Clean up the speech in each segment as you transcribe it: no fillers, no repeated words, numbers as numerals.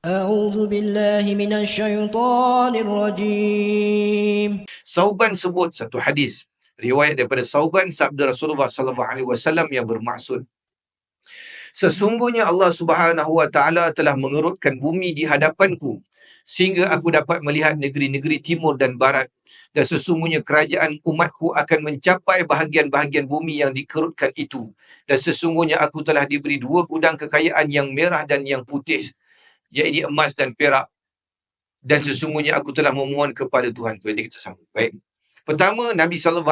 أعوذ بالله من الشيطان الرجيم. Sauban sebut satu hadis riwayat daripada Sauban sabda Rasulullah sallallahu alaihi wasallam yang bermaksud, sesungguhnya Allah Subhanahu wa taala telah mengerutkan bumi di hadapanku sehingga aku dapat melihat negeri-negeri timur dan barat, dan sesungguhnya kerajaan umatku akan mencapai bahagian-bahagian bumi yang dikerutkan itu, dan sesungguhnya aku telah diberi 2 gudang kekayaan yang merah dan yang putih, iaitu emas dan perak, dan sesungguhnya aku telah memohon kepada Tuhanku. Jadi kita sambung. Baik. Pertama, Nabi SAW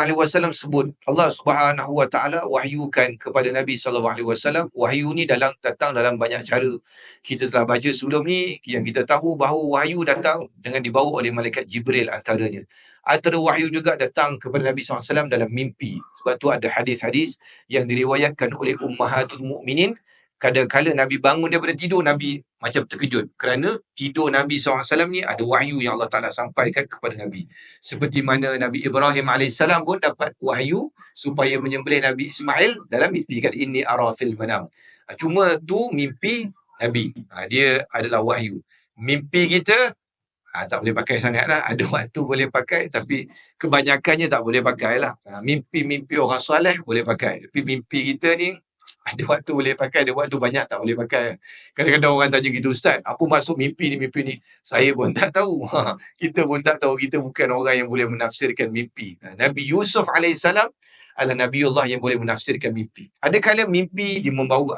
sebut Allah Subhanahu Wa Taala wahyukan kepada Nabi SAW. Wahyu ni datang dalam banyak cara. Kita telah baca sebelum ni, yang kita tahu bahawa wahyu datang dengan dibawa oleh malaikat Jibril antaranya. Antara wahyu juga datang kepada Nabi SAW dalam mimpi. Sebab tu ada hadis-hadis yang diriwayatkan oleh Ummahatul Mukminin. Kadang-kadang Nabi bangun daripada tidur, Nabi macam terkejut kerana tidur Nabi SAW ni ada wahyu yang Allah Ta'ala sampaikan kepada Nabi. Seperti mana Nabi Ibrahim AS pun dapat wahyu supaya menyembelih Nabi Ismail dalam mimpi, kan, inni ara fil manam. Cuma tu mimpi Nabi, dia adalah wahyu. Mimpi kita tak boleh pakai sangat lah. Ada waktu boleh pakai, tapi kebanyakannya tak boleh pakai lah. Mimpi-mimpi orang soleh boleh pakai, tapi mimpi kita ni ada waktu boleh pakai, ada waktu banyak tak boleh pakai. Kadang-kadang orang tanya kita, Ustaz, apa maksud mimpi ni? Saya pun tak tahu. Kita pun tak tahu. Kita bukan orang yang boleh menafsirkan mimpi. Nabi Yusuf AS adalah Nabiullah yang boleh menafsirkan mimpi. Ada kala mimpi dia membawa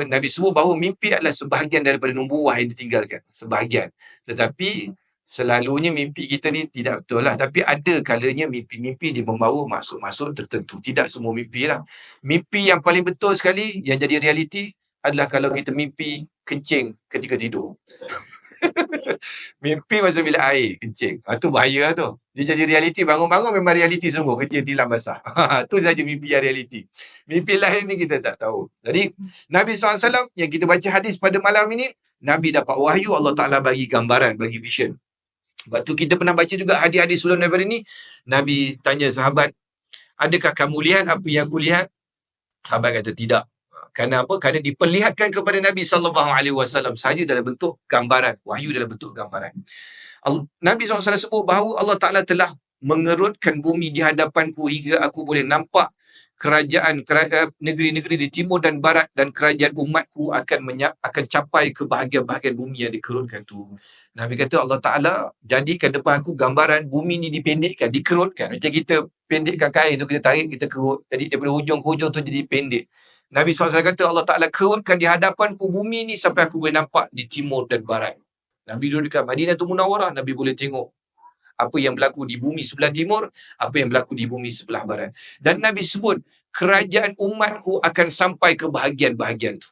Nabi sebut bahawa mimpi adalah sebahagian daripada nubuah yang ditinggalkan. Sebahagian. Tetapi selalunya mimpi kita ni tidak betul lah. Tapi ada kalanya mimpi-mimpi dia membawa maksud-maksud tertentu. Tidak semua mimpi lah. Mimpi yang paling betul sekali, yang jadi realiti, adalah kalau kita mimpi kencing ketika tidur. Mimpi masa bilik air kencing. Itu bahaya lah tu. Dia jadi realiti. Bangun-bangun memang realiti sungguh. Kencing tilam basah. Itu saja mimpi yang realiti. Mimpi lain ni kita tak tahu. Jadi Nabi SAW yang kita baca hadis pada malam ini, Nabi dapat wahyu, Allah Ta'ala bagi gambaran, bagi vision. Sebab tu kita pernah baca juga hadis-hadis sebelum daripada ni. Nabi tanya sahabat, adakah kamu lihat apa yang aku lihat? Sahabat kata tidak. Kerana apa? Kerana diperlihatkan kepada Nabi SAW sahaja dalam bentuk gambaran. Wahyu dalam bentuk gambaran. Nabi SAW sebut bahawa Allah Ta'ala telah mengerutkan bumi di hadapanku hingga aku boleh nampak kerajaan negeri-negeri di timur dan barat, dan kerajaan umatku akan capai ke bahagian-bahagian bumi yang dikerutkan tu. Nabi kata Allah Ta'ala jadikan depan aku gambaran bumi ni dipendekkan, dikerutkan. Macam kita pendekkan kain tu, kita tarik, kita kerut. Jadi daripada hujung ke hujung tu jadi pendek. Nabi SAW kata Allah Ta'ala kerutkan di hadapanku bumi ni sampai aku boleh nampak di timur dan barat. Nabi duduk dekat Madinatul Munawwarah, Nabi boleh tengok apa yang berlaku di bumi sebelah timur, apa yang berlaku di bumi sebelah barat. Dan Nabi sebut kerajaan umatku akan sampai ke bahagian-bahagian tu.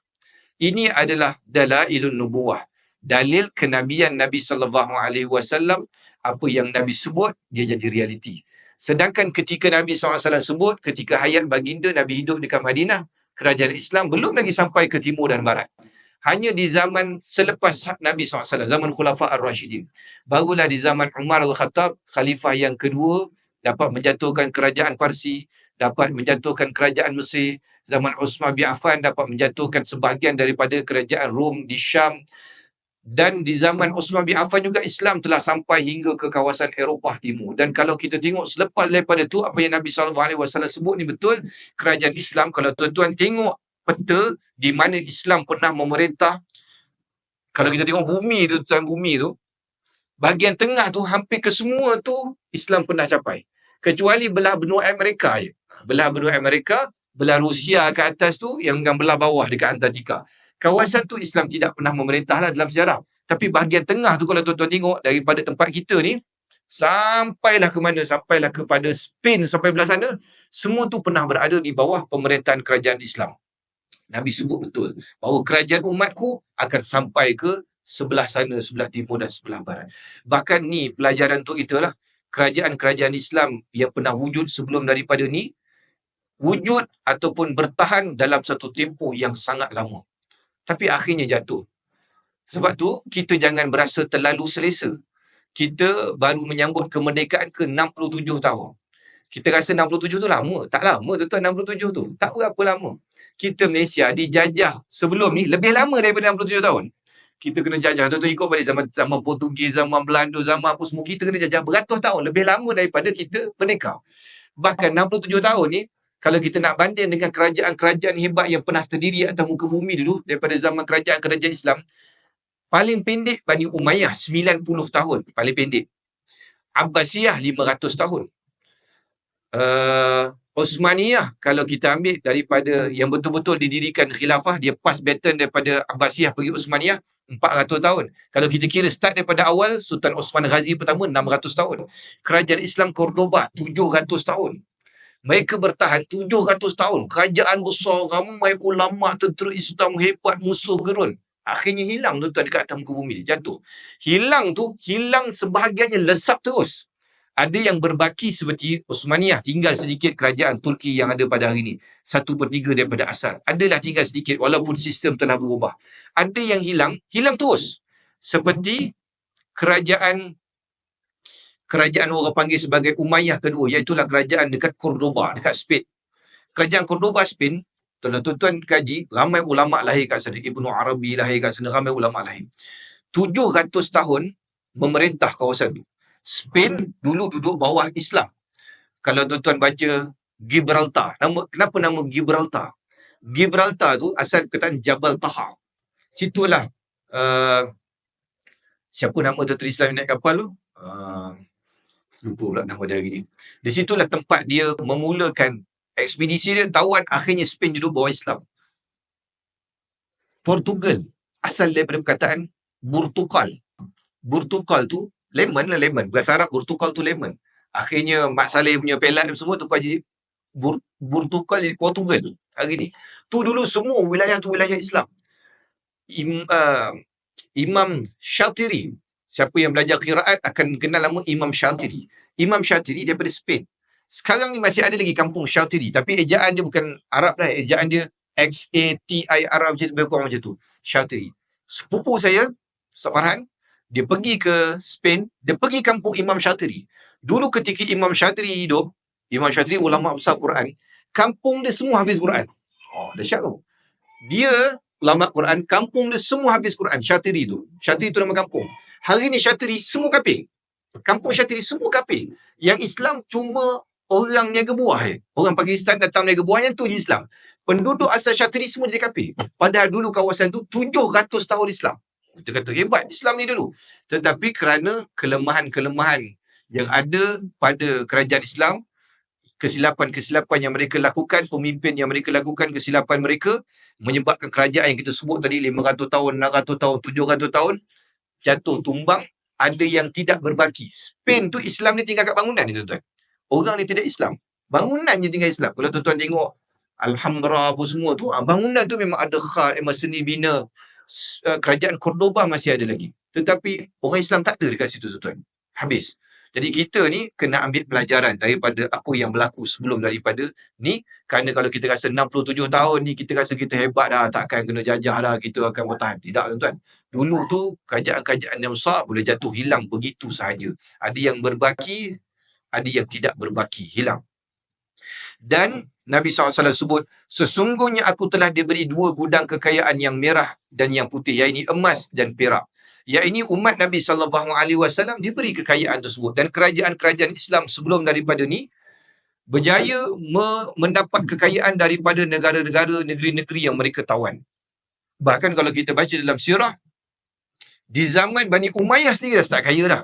Ini adalah dalailun nubuwah, dalil kenabian Nabi SAW. Apa yang Nabi sebut dia jadi realiti. Sedangkan ketika Nabi SAW sebut, ketika hayat baginda Nabi hidup dekat Madinah, kerajaan Islam belum lagi sampai ke timur dan barat. Hanya di zaman selepas Nabi SAW, zaman Khulafa Ar-Rashidin, barulah di zaman Umar Al-Khattab, khalifah yang kedua, dapat menjatuhkan kerajaan Parsi, dapat menjatuhkan kerajaan Mesir. Zaman Uthman bin Affan dapat menjatuhkan sebahagian daripada kerajaan Rom di Syam. Dan di zaman Uthman bin Affan juga Islam telah sampai hingga ke kawasan Eropah Timur. Dan kalau kita tengok selepas daripada tu, apa yang Nabi SAW sebut ni betul. Kerajaan Islam, kalau tuan-tuan tengok peta di mana Islam pernah memerintah, kalau kita tengok bumi tu, bahagian tengah tu hampir ke semua tu Islam pernah capai. Kecuali belah benua Amerika je. Belah benua Amerika, belah Rusia ke atas tu, yang belah bawah dekat Antartika. Kawasan tu Islam tidak pernah memerintah lah dalam sejarah. Tapi bahagian tengah tu kalau tuan-tuan tengok daripada tempat kita ni, sampailah ke mana? Sampailah kepada Spain, sampai belah sana. Semua tu pernah berada di bawah pemerintahan kerajaan Islam. Nabi sebut betul bahawa kerajaan umatku akan sampai ke sebelah sana, sebelah timur dan sebelah barat. Bahkan ni pelajaran untuk kita lah. Kerajaan-kerajaan Islam yang pernah wujud sebelum daripada ni, wujud ataupun bertahan dalam satu tempoh yang sangat lama. Tapi akhirnya jatuh. Sebab tu, kita jangan berasa terlalu selesa. Kita baru menyambut kemerdekaan ke 67 tahun. Kita rasa 67 tu lama. Tak lama tuan-tuan 67 tu. Tak berapa lama. Kita Malaysia dijajah sebelum ni lebih lama daripada 67 tahun. kita kena jajah. Tuan-tuan ikut balik zaman Portugis, zaman Belanda, zaman apa semua, kita kena jajah beratus tahun. Lebih lama daripada kita merdeka. Bahkan 67 tahun ni, kalau kita nak banding dengan kerajaan-kerajaan hebat yang pernah terdiri atas muka bumi dulu, daripada zaman kerajaan-kerajaan Islam, paling pendek Bani Umayyah 90 tahun, paling pendek. Abbasiyah 500 tahun. Osmaniyah, kalau kita ambil daripada yang betul-betul didirikan khilafah, dia pass baton daripada Abbasiyah pergi Osmaniyah 400 tahun. Kalau kita kira start daripada awal, Sultan Osman Ghazi pertama 600 tahun. Kerajaan Islam Cordoba 700 tahun. Mereka bertahan 700 tahun. Kerajaan besar, ramai ulama, tentera Islam hebat, musuh gerun. Akhirnya hilang tuan-tuan dekat atas muka bumi, jatuh. Hilang sebahagiannya lesap terus. Ada yang berbaki seperti Osmaniyah, tinggal sedikit kerajaan Turki yang ada pada hari ini. 1/3 daripada asal. Adalah tinggal sedikit walaupun sistem telah berubah. Ada yang hilang terus. Seperti kerajaan orang panggil sebagai Umayyah kedua, iaitulah kerajaan dekat Cordoba, dekat Spain. Kerajaan Cordoba, Spain, tuan-tuan kaji, ramai ulama lahir kat sana. Ibnu Arabi lahir kat sana, ramai ulama lahir. 700 tahun memerintah kawasan tu. Spain dulu duduk bawah Islam. Kalau tuan-tuan baca Gibraltar, kenapa nama Gibraltar? Gibraltar tu asal perkataan Jabal Taha. Situlah siapa nama tentera Islam yang naik kapal tu? Lupa pula nama dia hari ni. Di situlah tempat dia memulakan ekspedisi dia, tawan akhirnya Spain duduk bawah Islam. Portugal asal daripada perkataan Burtukal. Burtukal tu lemon. Bahasa Arab Burtukal tu lemon. Akhirnya Mak Saleh punya pelat semua tu jadi Burtukal jadi Portugal hari ni. Tu dulu semua wilayah tu wilayah Islam. Imam Syatiri, siapa yang belajar qiraat akan kenal nama Imam Syatiri. Imam Syatiri daripada Spain. Sekarang ni masih ada lagi kampung Syatiri, tapi ejaan dia bukan Arab lah, ejaan dia X-A-T-I macam tu. Syatiri. Sepupu saya, Ustaz Farhan, dia pergi ke Spain, dia pergi kampung Imam Syatiri. Dulu ketika Imam Syatiri hidup, Imam Syatiri ulama besar Quran, kampung dia semua hafiz Quran. Dahsyat tu. Dia ulama Quran, kampung dia semua hafiz Quran. Syatiri tu nama kampung. Hari ni Syatiri semua kafir. Kampung Syatiri semua kafir. Yang Islam cuma orang niaga buah. Orang Pakistan datang niaga buah, yang tu je Islam. Penduduk asal Syatiri semua jadi kafir. Padahal dulu kawasan tu 700 tahun Islam. Kita kata hebat Islam ni dulu. Tetapi kerana kelemahan-kelemahan yang ada pada kerajaan Islam, kesilapan-kesilapan yang mereka lakukan, pemimpin yang mereka lakukan kesilapan mereka, menyebabkan kerajaan yang kita sebut tadi 500 tahun, 600 tahun, 700 tahun jatuh tumbang. Ada yang tidak berbaki. Spain tu Islam ni tinggal kat bangunan ni tuan-tuan. Orang ni tidak Islam. Bangunan je tinggal Islam. Kalau tuan-tuan tengok Alhambra apa semua tu, bangunan tu memang ada khat, seni bina. Kerajaan Cordoba masih ada lagi. Tetapi orang Islam tak ada dekat situ tuan-tuan. Habis. Jadi kita ni kena ambil pelajaran daripada apa yang berlaku sebelum daripada ni. Kerana kalau kita rasa 67 tahun ni, kita rasa kita hebat dah, takkan kena jajah dah, kita akan bertahan. Tidak tuan-tuan. Dulu tu kerajaan-kerajaan yang besar boleh jatuh hilang begitu sahaja. Ada yang berbaki, ada yang tidak berbaki, hilang. Dan Nabi SAW sebut, sesungguhnya aku telah diberi 2 gudang kekayaan yang merah dan yang putih, iaitu emas dan perak. Iaitu umat Nabi SAW diberi kekayaan tersebut. Dan kerajaan-kerajaan Islam sebelum daripada ni berjaya mendapat kekayaan daripada negara-negara, negeri-negeri yang mereka tawan. Bahkan kalau kita baca dalam sirah, di zaman Bani Umayyah sendiri dah start kaya dah.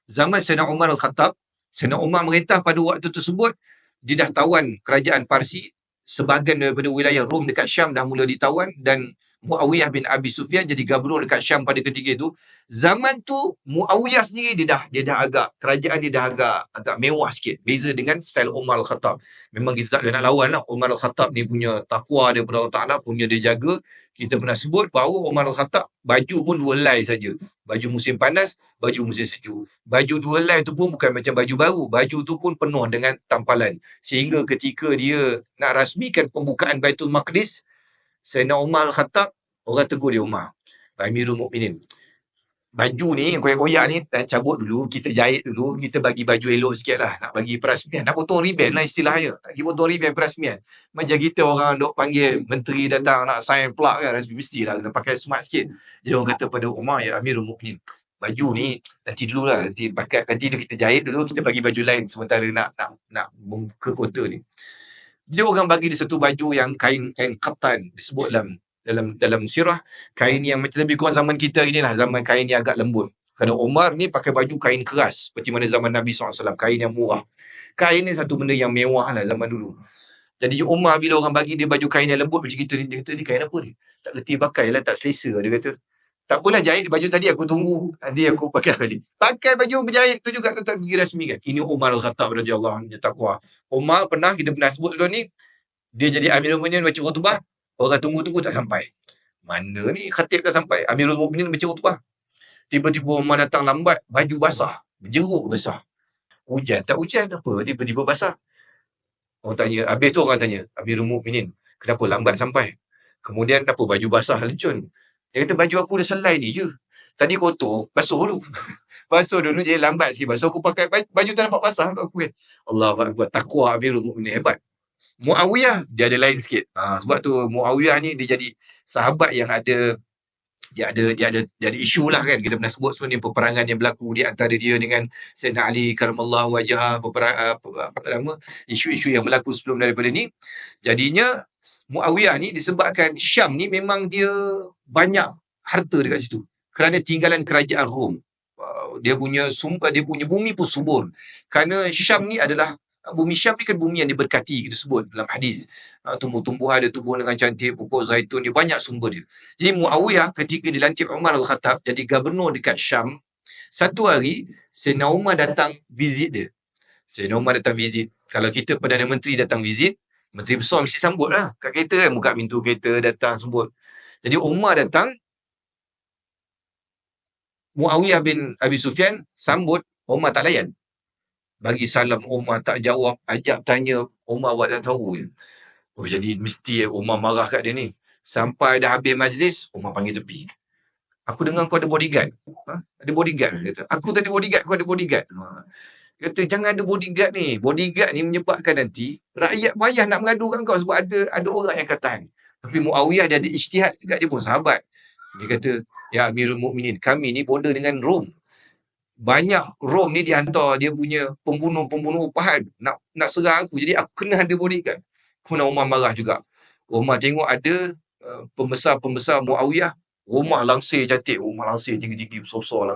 Zaman Sayyidina Umar Al-Khattab, Sayyidina Umar merintah pada waktu tersebut, dia dah tawan kerajaan Parsi, sebahagian daripada wilayah Rom dekat Syam dah mula ditawan, dan Muawiyah bin Abi Sufyan jadi gubernur dekat Syam pada ketika itu. Zaman tu Muawiyah sendiri dia dah agak, kerajaan dia dah agak mewah sikit, beza dengan style Umar Al-Khattab. Memang kita tak boleh nak lawan lah. Umar Al-Khattab ni punya takwa daripada Allah Ta'ala, punya dia jaga. Kita pernah sebut bahawa Umar Al-Khattab baju pun 2 helai saja. Baju musim panas, baju musim sejuk. Baju 2 helai tu pun bukan macam baju baru. Baju tu pun penuh dengan tampalan. Sehingga ketika dia nak rasmikan pembukaan Baitul Maqdis, Sayyidina Umar Al-Khattab, orang tegur dia, Umar, Amirul Mukminin, baju ni yang koyak-koyak ni dan cabut dulu, kita jahit dulu, kita bagi baju elok sikit lah, nak bagi perasmian, nak potong ribbon lah istilahnya, nak pergi potong ribbon perasmian. Macam kita orang duk panggil menteri datang nak sign plak kan, mestilah kena pakai smart sikit. Jadi orang kata pada Umar, ya Amirul Mukminin, baju ni nanti dulu lah, nanti pakai, nanti kita jahit dulu, kita bagi baju lain sementara nak membuka kota ni. Jadi orang bagi dia satu baju yang kain kaftan, disebut dalam sirah, kain yang macam lebih kurang zaman kita gini lah, zaman kain yang agak lembut. Kerana Umar ni pakai baju kain keras, seperti mana zaman Nabi SAW, kain yang murah. Kain ni satu benda yang mewah lah zaman dulu. Jadi Umar bila orang bagi dia baju kain yang lembut macam kita ni, dia kata, ni kain apa ni? Tak kerti pakai lah, tak selesa, dia kata. Tak apalah, jahit baju tadi, aku tunggu, nanti aku pakai balik. Pakai baju berjahit tu juga, tak pergi rasmikan. Ini Umar Al-Khattab radhiyallahu anhu, takwa. Umar kita pernah sebut dulu ni, dia jadi Amirul Mukminin baca khutbah, orang tunggu-tunggu tak sampai. Mana ni khatib dah sampai, Amirul Mukminin baca khutbah. Tiba-tiba Umar datang lambat, baju basah, berjeruk basah. Hujan tak hujan, apa tiba-tiba basah. Orang tanya, habis tu orang tanya, Amirul Mukminin, kenapa lambat sampai? Kemudian apa baju basah lencun? Dia kata, baju aku dah selai ni je. Tadi kotor, basuh dulu. Basuh dulu, jadi lambat sikit. Basuh aku pakai baju tak nampak basah aku kan. Allahu Akbar, takwa Amirul Mukminin hebat. Muawiyah dia ada lain sikit. Sebab tu Muawiyah ni dia jadi sahabat yang ada isu lah kan. Kita pernah sebut sebenarnya peperangan yang berlaku di antara dia dengan Sayyidina Ali karamallahu wajhah, isu-isu yang berlaku sebelum daripada ni. Jadinya Muawiyah ni disebabkan Syam ni memang dia banyak harta dekat situ. Kerana tinggalan kerajaan Rom. Dia punya bumi pun subur. Kerana Syam ni adalah bumi Syam ni kan bumi yang diberkati, kita sebut dalam hadis. Tumbuh-tumbuhan dia tumbuh dengan cantik, pokok zaitun dia, banyak sumber dia. Jadi Muawiyah ketika dilantik Umar Al-Khattab jadi gubernur dekat Syam, satu hari Sayyidina Umar datang visit dia. Sayyidina Umar datang visit. Kalau kita Perdana Menteri datang visit, Menteri besar mesti sambut lah. Kat kereta kan, buka pintu kereta, datang sambut. Jadi Umar datang, Muawiyah bin Abi Sufyan sambut, Umar tak layan. Bagi salam Umar tak jawab, ajak tanya Umar buat tak tahu je. Oh, jadi mesti Umar marah kat dia ni. Sampai dah habis majlis, Umar panggil tepi. Aku dengar kau ada bodyguard. Ada bodyguard, kata. Aku tak ada bodyguard, kau ada bodyguard. Dia kata, jangan ada bodyguard ni. Bodyguard ni menyebabkan nanti rakyat payah nak mengadu kat kau sebab ada orang yang katakan. Tapi Muawiyah dia ada ijtihad juga, dia pun sahabat. Dia kata, ya Amirul Mukminin, kami ni border dengan Rom. Banyak Rom ni dihantar dia punya pembunuh upahan nak serang aku, jadi aku kena ada bodyguard. Kemudian Umar marah juga. Umar tengok ada pembesar Muawiyah, rumah langsir cantik, rumah langsir tinggi-tinggi besar-besar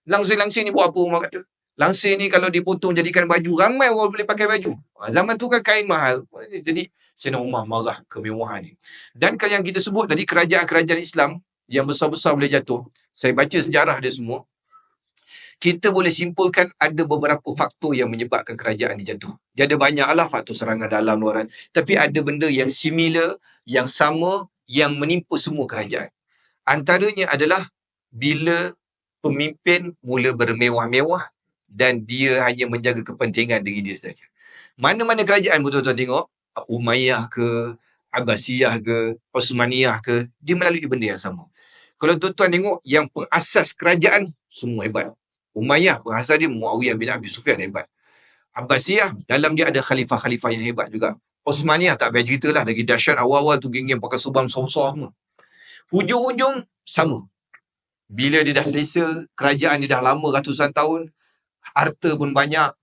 langsir ni buat apa? Umar kata, langsir ni kalau dipotong jadikan baju, ramai orang boleh pakai baju. Zaman tu kan kain mahal. Jadi Sayyidina Umar marah kemewahan ni. Dan kalau yang kita sebut tadi, kerajaan-kerajaan Islam yang besar-besar boleh jatuh, saya baca sejarah dia semua, kita boleh simpulkan ada beberapa faktor yang menyebabkan kerajaan ini jatuh. Dia ada banyaklah faktor serangan dalam luaran. Tapi ada benda yang similar, yang sama, yang menimpa semua kerajaan. Antaranya adalah bila pemimpin mula bermewah-mewah dan dia hanya menjaga kepentingan diri dia saja. Mana-mana kerajaan betul-betul tengok, Umayyah ke, Abbasiyah ke, Osmaniyah ke, dia melalui benda yang sama. Kalau tuan-tuan tengok, yang pengasas kerajaan, semua hebat. Umayyah, pengasas dia Muawiyah bin Abi Sufyan, hebat. Abbasiyah, dalam dia ada khalifah-khalifah yang hebat juga. Osmaniyah, tak payah cerita lah, lagi dahsyat awal-awal tu geng-geng pakai serban besar-besar semua. Hujung-hujung, sama. Bila dia dah selesa, kerajaan dia dah lama ratusan tahun, harta pun banyak,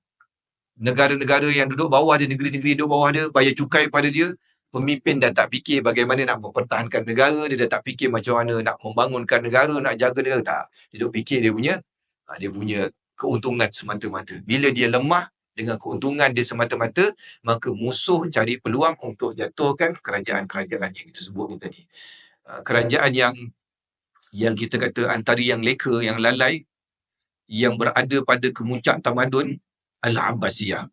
negara-negara yang duduk bawah dia, negeri-negeri duduk bawah dia, bayar cukai pada dia, pemimpin dah tak fikir bagaimana nak mempertahankan negara, dia dah tak fikir macam mana nak membangunkan negara, nak jaga negara, tak. Dia duduk fikir dia punya keuntungan semata-mata. Bila dia lemah dengan keuntungan dia semata-mata, maka musuh cari peluang untuk jatuhkan kerajaan-kerajaan yang kita sebut ni tadi. Kerajaan yang kita kata antara yang leka, yang lalai, yang berada pada kemuncak tamadun adalah Abbasiyah.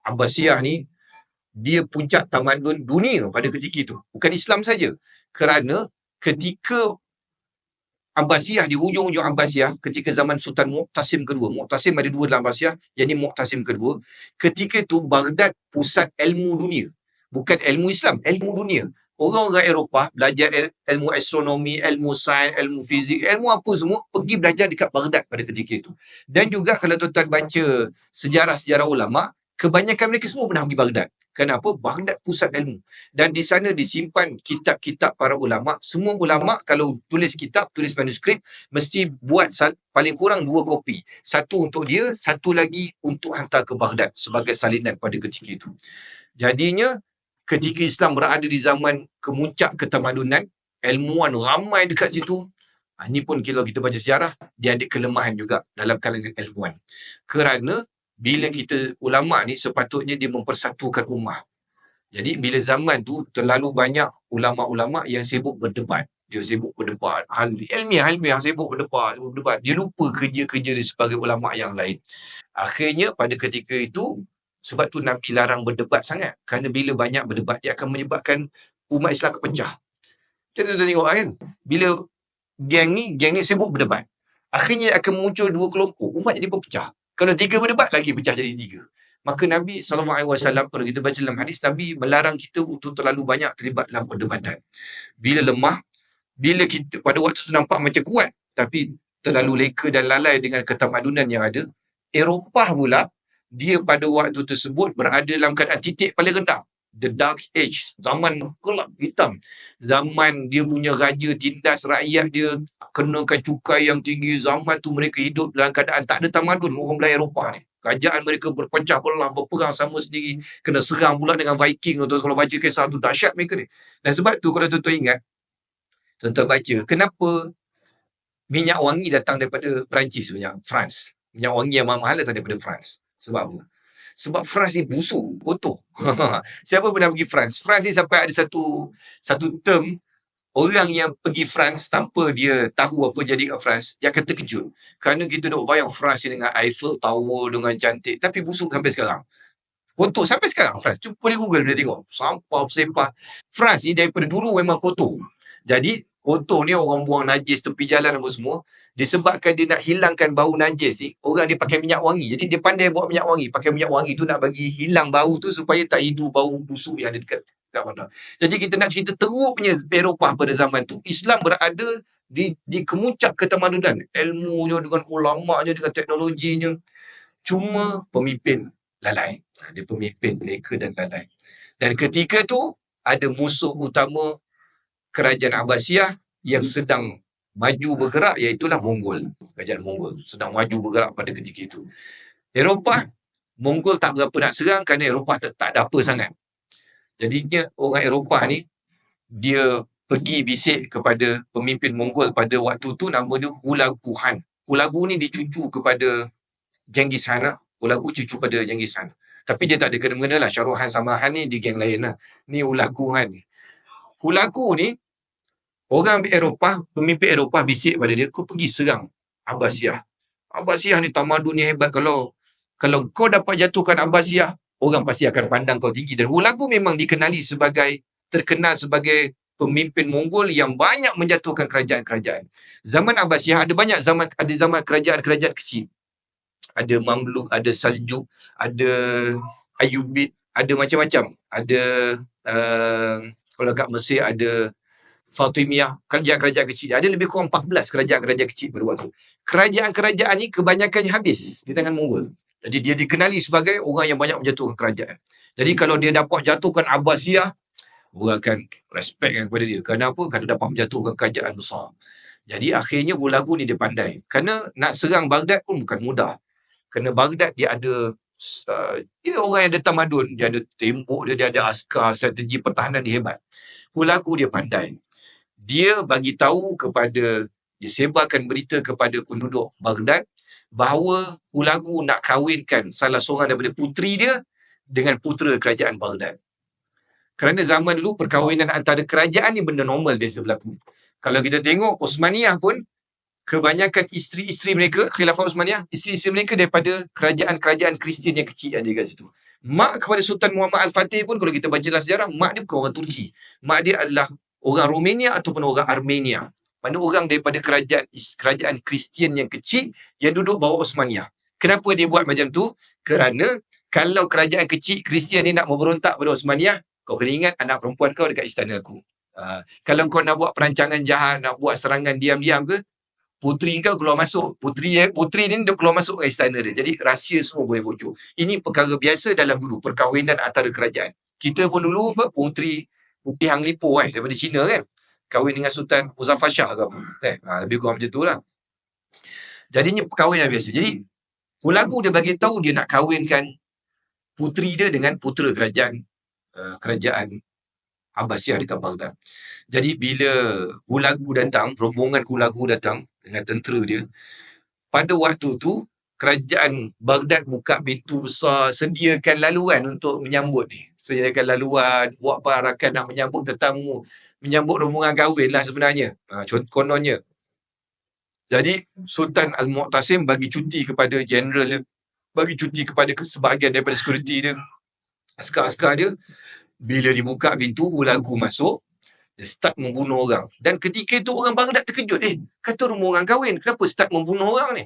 Abbasiyah ni dia puncak tamadun dunia pada ketika itu. Bukan Islam saja. Kerana ketika Abbasiyah, di hujung-hujung Abbasiyah, ketika zaman Sultan Mu'tasim kedua. Mu'tasim ada dua dalam Abbasiyah, yang ini Mu'tasim kedua. Ketika itu Baghdad pusat ilmu dunia. Bukan ilmu Islam, ilmu dunia. Orang-orang Eropah belajar ilmu astronomi, ilmu sains, ilmu fizik, ilmu apa semua, pergi belajar dekat Baghdad pada ketika itu. Dan juga kalau tuan-tuan baca sejarah-sejarah ulama', kebanyakan mereka semua pernah pergi Baghdad. Kenapa? Baghdad pusat ilmu. Dan di sana disimpan kitab-kitab para ulama'. Semua ulama' kalau tulis kitab, tulis manuskrip, mesti buat paling kurang 2 kopi. Satu untuk dia, satu lagi untuk hantar ke Baghdad sebagai salinan pada ketika itu. Jadinya, ketika Islam berada di zaman kemuncak ketamadunan, ilmuwan ramai dekat situ. Ini pun kalau kita baca sejarah, dia ada kelemahan juga dalam kalangan ilmuwan. Kerana bila kita ulama' ni sepatutnya dia mempersatukan ummah. Jadi bila zaman tu terlalu banyak ulama'-ulama' yang sibuk berdebat. Dia sibuk berdebat, ilmiah sibuk berdebat. Dia lupa kerja-kerja dia sebagai ulama' yang lain. Akhirnya pada ketika itu, sebab tu Nabi larang berdebat sangat. Kerana bila banyak berdebat, dia akan menyebabkan umat Islam kepecah. Kita tengok kan, bila geng ni sibuk berdebat, akhirnya akan muncul 2 kelompok, umat jadi berpecah. Kalau 3 berdebat, lagi pecah jadi 3. Maka Nabi SAW, kalau kita baca dalam hadis, Nabi melarang kita untuk terlalu banyak terlibat dalam perdebatan. Bila lemah, bila kita pada waktu tu nampak macam kuat, tapi terlalu leka dan lalai dengan ketamadunan yang ada, Eropah pula, dia pada waktu tersebut berada dalam keadaan titik paling rendah. The Dark Age, zaman gelap hitam. Zaman dia punya raja tindas rakyat dia, kenakan cukai yang tinggi. Zaman tu mereka hidup dalam keadaan tak ada tamadun, orang belah Eropah ni. Kerajaan mereka berpecah belah, berperang sama sendiri, kena serang pula dengan Viking. Kalau baca kisah tu, dahsyat mereka ni. Dan sebab tu kalau tuan-tuan ingat, tuan-tuan baca, kenapa minyak wangi datang daripada Perancis sebenarnya, France. Minyak wangi yang mahal datang daripada France. Sebab apa? Sebab France ni busuk, kotor. Siapa pernah pergi France? France ni sampai ada satu term, orang yang pergi France tanpa dia tahu apa jadi kat France, dia akan terkejut. Kerana kita duk bayang France ni dengan Eiffel Tower, dengan cantik, tapi busuk sampai sekarang. Kotor sampai sekarang France. Cuba boleh Google boleh tengok. Sampah, sempah. France ni daripada dulu memang kotor. Jadi, kotor ni orang buang najis tepi jalan apa semua. Disebabkan dia nak hilangkan bau najis ni, orang dia pakai minyak wangi. Jadi dia pandai buat minyak wangi. Pakai minyak wangi tu nak bagi hilang bau tu supaya tak hidu bau busuk yang ada dekat mana. Jadi kita nak cerita teruknya Eropah pada zaman tu. Islam berada di kemuncak ketamadunan. Ilmunya dengan ulama'-nya, dengan teknologinya. Cuma pemimpin lalai. Dia pemimpin leka dan lalai. Dan ketika tu ada musuh utama kerajaan Abbasiyah yang sedang maju bergerak, iaitulah Mongol. Kerajaan Mongol sedang maju bergerak pada ketika itu. Eropah, Mongol tak berapa nak serang kerana Eropah tak ada apa sangat. Jadinya orang Eropah ni, dia pergi bisik kepada pemimpin Mongol pada waktu tu, nama dia Hulagu Khan. Hulagu ni dicucu kepada Genghis Khan lah. Hulagu cucu pada Genghis Khan. Tapi dia tak ada kena-mengena lah. Shah Rukh Khan sama Han ni di geng lain lah. Ni Hulagu Khan ni. Hulagu ni, orang Eropah, pemimpin Eropah bisik pada dia, kau pergi serang Abbasiyah. Abbasiyah ni tamadun ni hebat. Kalau kau dapat jatuhkan Abbasiyah, orang pasti akan pandang kau tinggi. Dan Hulagu memang terkenal sebagai pemimpin Mongol yang banyak menjatuhkan kerajaan-kerajaan. Zaman Abbasiyah ada zaman kerajaan-kerajaan kecil. Ada Mamluk, ada Saljuk, ada Ayyubid, ada macam-macam. Ada kalau kat Mesir ada Fatimiyah, kerajaan-kerajaan kecil. Ada lebih kurang 14 kerajaan-kerajaan kecil pada waktu. Kerajaan-kerajaan ni kebanyakannya habis di tangan Mongol. Jadi dia dikenali sebagai orang yang banyak menjatuhkan kerajaan. Jadi kalau dia dapat jatuhkan Abbasiyah, orang akan respect kepada dia. Kenapa? Kerana dapat menjatuhkan kerajaan besar. Jadi akhirnya Hulagu ni dia pandai. Kerana nak serang Baghdad pun bukan mudah. Kerana Baghdad dia ada dia orang yang ada tamadun, dia ada tembok dia ada askar, strategi pertahanan dia hebat. Hulagu dia pandai. Dia bagi tahu dia sebarkan berita kepada penduduk Baghdad bahawa Hulagu nak kahwinkan salah seorang daripada puteri dia dengan putera kerajaan Baghdad. Kerana zaman dulu perkahwinan antara kerajaan ni benda normal biasa berlaku. Kalau kita tengok Osmaniyah pun, kebanyakan isteri-isteri mereka, Khilafah Osmaniyah, isteri-isteri mereka daripada kerajaan-kerajaan Kristian yang kecil ada kat situ. Mak kepada Sultan Muhammad Al-Fatih pun, kalau kita baca dalam sejarah, mak dia bukan orang Turki. Mak dia adalah orang Romania ataupun orang Armenia. Mana orang daripada kerajaan Kristian yang kecil yang duduk bawah Osmaniyah. Kenapa dia buat macam tu? Kerana kalau kerajaan kecil Kristian ni nak memberontak pada Osmaniyah, kau kena ingat anak perempuan kau dekat istana aku. Kalau kau nak buat perancangan jahat, nak buat serangan diam-diam ke, puteri kau keluar masuk. Puteri ni dia keluar masuk ke istana dia. Jadi rahsia semua boleh bocor. Ini perkara biasa dalam dulu perkahwinan antara kerajaan. Kita pun dulu puteri Hang Lipo daripada China kan. Kahwin dengan Sultan Muzaffar Shah ke apa. Lebih kurang macam tu lah. Jadinya perkahwinan biasa. Jadi Hulagu dia bagi tahu dia nak kahwinkan puteri dia dengan putera kerajaan Abbasiyah dekat Baghdad. Jadi bila Hulagu datang, rombongan Hulagu datang dengan tentera dia, pada waktu tu kerajaan Baghdad buka pintu besar, sediakan laluan untuk menyambut ni. Sediakan laluan, buat perarakan nak menyambut tetamu, menyambut rombongan kahwin lah sebenarnya. Kononnya. Jadi Sultan Al-Mu'tasim bagi cuti kepada general dia, bagi cuti kepada sebahagian daripada security dia, askar-askar dia. Bila dibuka pintu, Hulagu masuk, dia start membunuh orang. Dan ketika itu orang Baghdad terkejut. Kata rumah orang kahwin, kenapa start membunuh orang ni?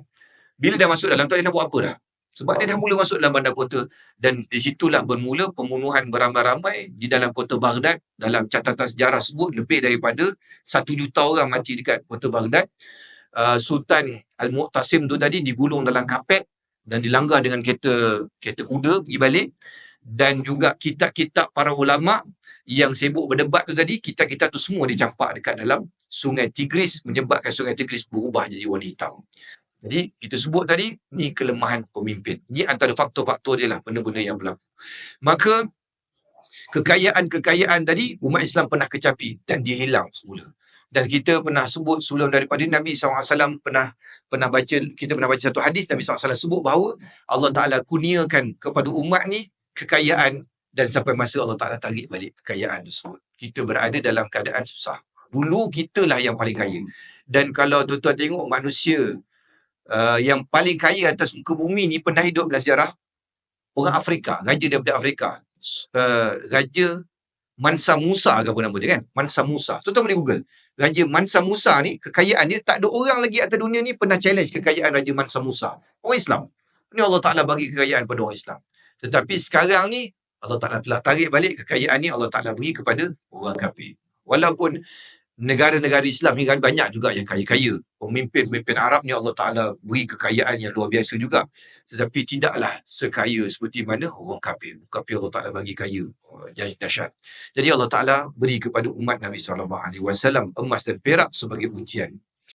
Bila dah masuk dalam tu, dia nak buat apa dah? Sebab dia dah mula masuk dalam bandar kota. Dan di situlah bermula pembunuhan beramai-ramai di dalam kota Baghdad. Dalam catatan sejarah sebut, lebih daripada 1 juta orang mati dekat kota Baghdad. Sultan Al-Mu'tasim tu tadi digulung dalam kapet dan dilanggar dengan kereta kuda pergi balik. Dan juga kitab-kitab para ulama yang sibuk berdebat tu tadi, kitab-kitab tu semua dicampak dekat dalam sungai Tigris, menyebabkan sungai Tigris berubah jadi warna hitam. Jadi kita sebut tadi, ni kelemahan pemimpin. Ni antara faktor-faktor dia lah, benda-benda yang berlaku. Maka kekayaan tadi umat Islam pernah kecapi dan dia hilang semula. Dan kita pernah sebut sebelum daripada Nabi SAW pernah baca, kita pernah baca satu hadis Nabi SAW sebut bahawa Allah Ta'ala kurniakan kepada umat ni kekayaan dan sampai masa Allah Ta'ala tarik balik kekayaan tersebut. Kita berada dalam keadaan susah. Dulu kitalah yang paling kaya. Dan kalau tuan-tuan tengok manusia yang paling kaya atas muka bumi ni pernah hidup dalam sejarah orang Afrika, raja daripada Afrika. Raja Mansa Musa ke apa nama dia kan? Mansa Musa. Tuan-tuan boleh Google. Raja Mansa Musa ni, kekayaan dia, tak ada orang lagi atas dunia ni pernah challenge kekayaan Raja Mansa Musa. Orang Islam. Ni Allah Ta'ala bagi kekayaan pada orang Islam. Tetapi sekarang ni, Allah Ta'ala telah tarik balik kekayaan ni, Allah Ta'ala beri kepada orang kafir. Walaupun negara-negara Islam ni kan banyak juga yang kaya-kaya. Pemimpin-pemimpin Arab ni Allah Ta'ala beri kekayaan yang luar biasa juga. Tetapi tidaklah sekaya seperti mana orang kafir. Kafir Allah Ta'ala bagi kaya yang dahsyat. Jadi Allah Ta'ala beri kepada umat Nabi SAW emas dan perak sebagai ujian.